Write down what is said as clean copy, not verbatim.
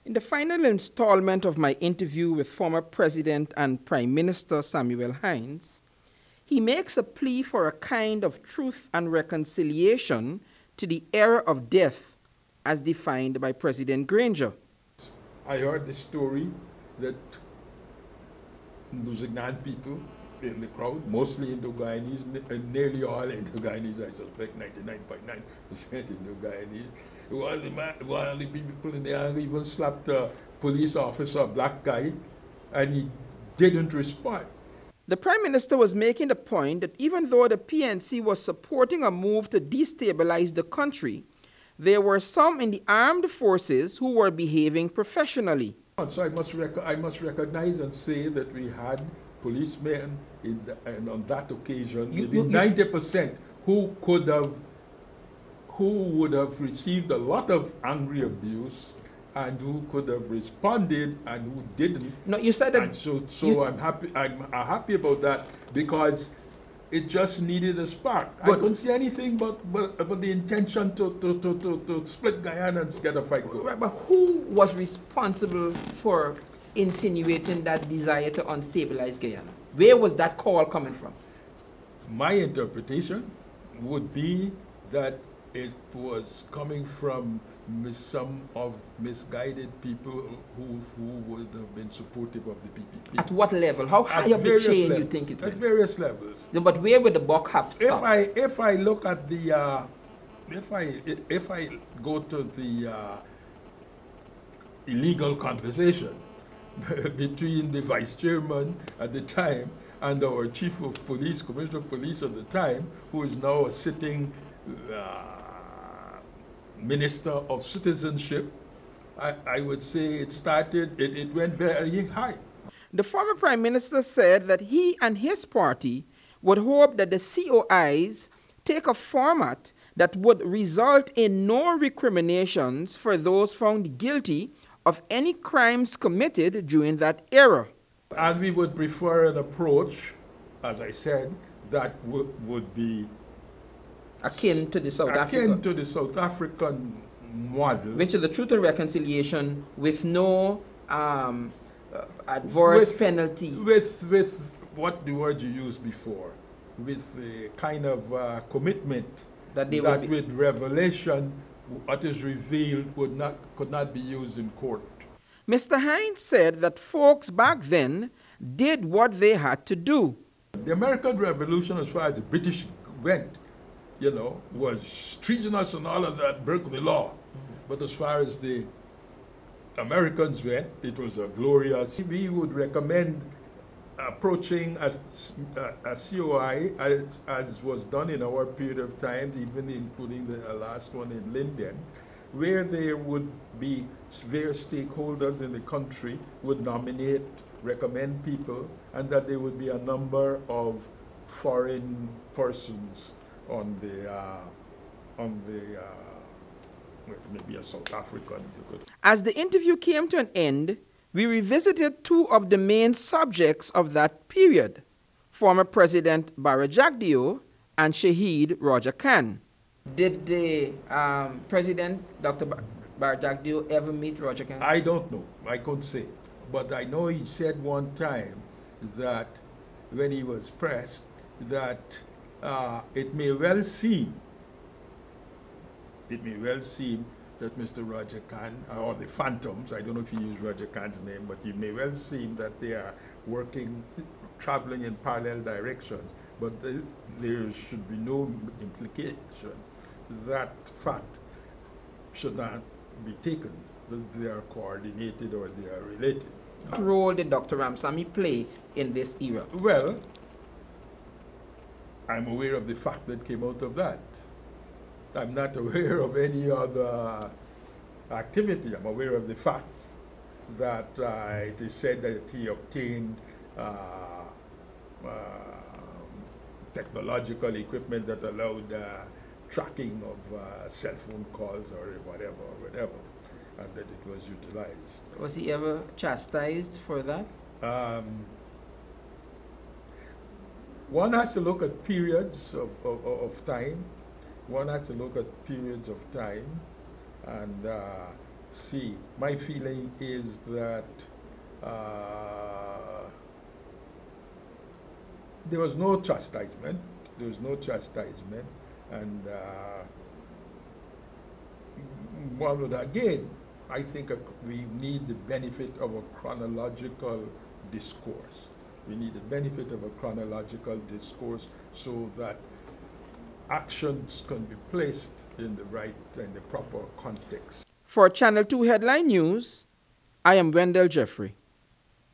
In the final installment of my interview with former President and Prime Minister Samuel Hinds, he makes a plea for a kind of truth and reconciliation to the era of death as defined by President Granger. I heard the story that Lusignan people in the crowd, mostly Indo-Guyanese, and nearly all Indo-Guyanese, I suspect 99.9% Indo-Guyanese. One of the people in there even slapped a police officer, a black guy, and he didn't respond. The Prime Minister was making the point that even though the PNC was supporting a move to destabilize the country, there were some in the armed forces who were behaving professionally. So I must recognize and say that we had policemen and on that occasion, maybe 90% who would have received a lot of angry abuse and who could have responded and who didn't. No, you said that. And so I'm happy about that because it just needed a spark. I couldn't see anything but the intention to split Guyana and get a fight going. Right, but who was responsible for insinuating that desire to unstabilize Guyana? Where was that call coming from? My interpretation would be that it was coming from some of misguided people who would have been supportive of the PPP. At what level? How high of the chain do you think it went? At various levels. No, but where would the buck have stopped? If I look at the if I go to the illegal conversation between the vice chairman at the time and our chief of police, commissioner of police at the time, who is now a sitting Minister of Citizenship, I would say it went very high. The former Prime Minister said that he and his party would hope that the COIs take a format that would result in no recriminations for those found guilty of any crimes committed during that era. And we would prefer an approach, as I said, that would be akin to the South African model, which is the truth and reconciliation with no adverse penalty. With what the word you used before, with the kind of commitment that with revelation, what is revealed could not be used in court. Mr. Hinds said that folks back then did what they had to do. The American Revolution, as far as the British went, was treasonous and all of that, broke the law. But as far as the Americans went, it was a glorious. We would recommend approaching a COI as was done in our period of time, even including the last one in Linden, where there would be various stakeholders in the country would nominate, recommend people, and that there would be a number of foreign persons on maybe a South African. As the interview came to an end, we revisited two of the main subjects of that period, former President Bara Jagdeo and Shaheed Roger Khan. Did the President, Dr. Bara Jagdeo, ever meet Roger Khan? I don't know. I couldn't say. But I know he said one time that when he was pressed, that it may well seem that Mr. Roger Khan, or the Phantoms, I don't know if he used Roger Khan's name, but it may well seem that they are traveling in parallel directions, but there should be no implication that fact should not be taken, that they are coordinated or they are related. What role did Dr. Ramsamy play in this era? Well, I'm aware of the fact that came out of that. I'm not aware of any other activity. I'm aware of the fact that it is said that he obtained technological equipment that allowed tracking of cell phone calls or whatever, and that it was utilized. Was he ever chastised for that? One has to look at periods of time. One has to look at periods of time, and See, my feeling is that there was no chastisement. There was no chastisement, and one would again, I think we need the benefit of a chronological discourse. We need the benefit of a chronological discourse so that actions can be placed in the right and the proper context. For Channel 2 Headline News, I am Wendell Jeffrey.